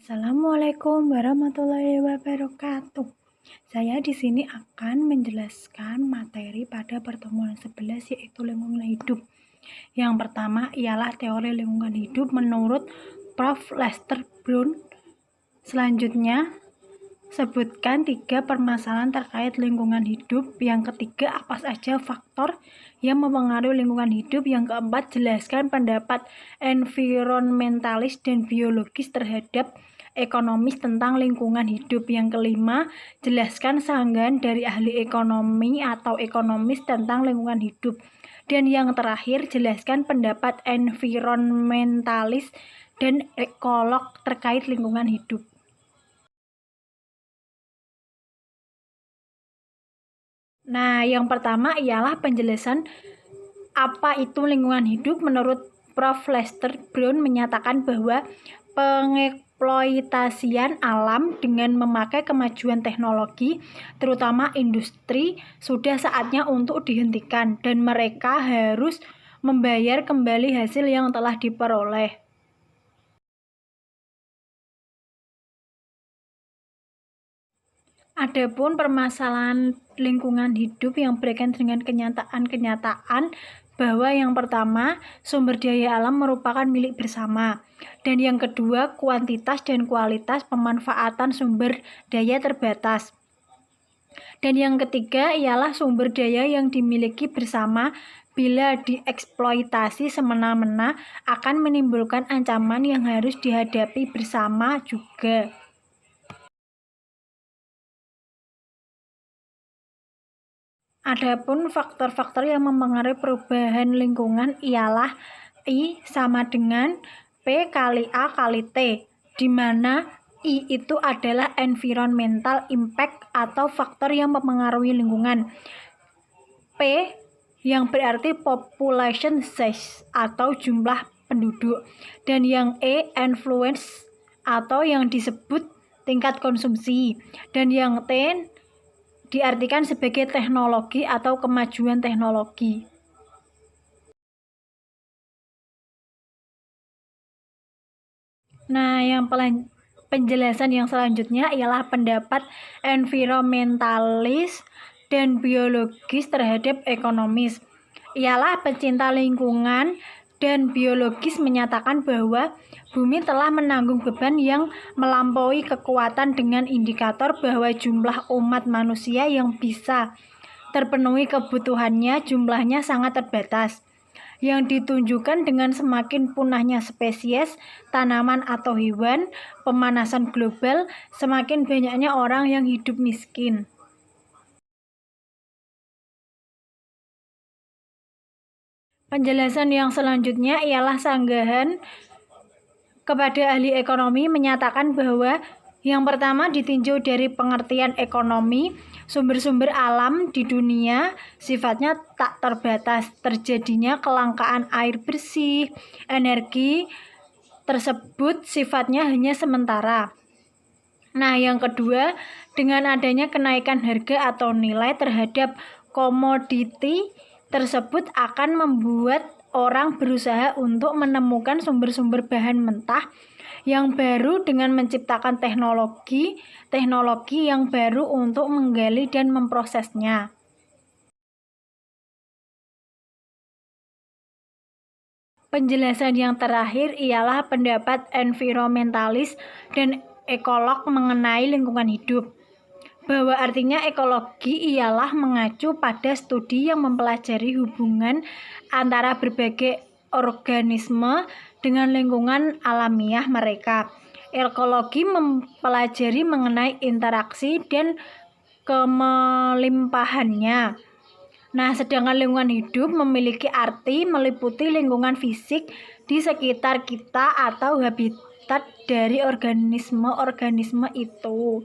Assalamualaikum warahmatullahi wabarakatuh. Saya di sini akan menjelaskan materi pada pertemuan 11 yaitu lingkungan hidup. Yang pertama ialah teori lingkungan hidup menurut Prof. Lester Brown. Selanjutnya, sebutkan 3 permasalahan terkait lingkungan hidup. Yang ketiga, apa saja faktor yang mempengaruhi lingkungan hidup. Yang keempat, jelaskan pendapat environmentalis dan biologis terhadap ekonomis tentang lingkungan hidup. Yang kelima, jelaskan sanggahan dari ahli ekonomi atau ekonomis tentang lingkungan hidup. Dan yang terakhir, jelaskan pendapat environmentalis dan ekolog terkait lingkungan hidup. Nah, yang pertama ialah penjelasan apa itu lingkungan hidup. Menurut Prof. Lester Brown menyatakan bahwa pengeksploitasian alam dengan memakai kemajuan teknologi, terutama industri, sudah saatnya untuk dihentikan dan mereka harus membayar kembali hasil yang telah diperoleh. Adapun permasalahan lingkungan hidup yang berkaitan dengan kenyataan bahwa yang pertama, sumber daya alam merupakan milik bersama, dan yang kedua, kuantitas dan kualitas pemanfaatan sumber daya terbatas. Dan yang ketiga ialah sumber daya yang dimiliki bersama bila dieksploitasi semena-mena akan menimbulkan ancaman yang harus dihadapi bersama juga. Adapun faktor-faktor yang mempengaruhi perubahan lingkungan ialah I sama dengan P kali A kali T, di mana I itu adalah environmental impact atau faktor yang mempengaruhi lingkungan. P yang berarti population size atau jumlah penduduk, dan yang E influence atau yang disebut tingkat konsumsi, dan yang T diartikan sebagai teknologi atau kemajuan teknologi. Nah, yang penjelasan yang selanjutnya ialah pendapat environmentalis dan biologis terhadap ekonomis. Ialah pencinta lingkungan dan biologis menyatakan bahwa bumi telah menanggung beban yang melampaui kekuatan dengan indikator bahwa jumlah umat manusia yang bisa terpenuhi kebutuhannya jumlahnya sangat terbatas, yang ditunjukkan dengan semakin punahnya spesies, tanaman atau hewan, pemanasan global, semakin banyaknya orang yang hidup miskin. Penjelasan yang selanjutnya ialah sanggahan kepada ahli ekonomi menyatakan bahwa yang pertama ditinjau dari pengertian ekonomi, sumber-sumber alam di dunia sifatnya tak terbatas. Terjadinya kelangkaan air bersih, energi tersebut sifatnya hanya sementara. Nah, yang kedua, dengan adanya kenaikan harga atau nilai terhadap komoditi tersebut akan membuat orang berusaha untuk menemukan sumber-sumber bahan mentah yang baru dengan menciptakan teknologi yang baru untuk menggali dan memprosesnya. Penjelasan yang terakhir ialah pendapat environmentalis dan ekolog mengenai lingkungan hidup, bahwa artinya ekologi ialah mengacu pada studi yang mempelajari hubungan antara berbagai organisme dengan lingkungan alamiah mereka. Ekologi mempelajari mengenai interaksi dan kemelimpahannya. Nah, sedangkan lingkungan hidup memiliki arti meliputi lingkungan fisik di sekitar kita atau habitat dari organisme-organisme itu.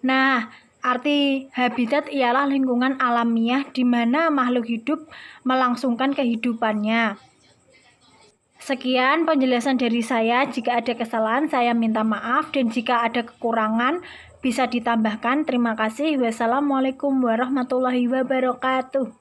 Nah, arti habitat ialah lingkungan alamiah di mana makhluk hidup melangsungkan kehidupannya. Sekian penjelasan dari saya. Jika ada kesalahan, saya minta maaf, dan jika ada kekurangan bisa ditambahkan. Terima kasih. Wassalamualaikum warahmatullahi wabarakatuh.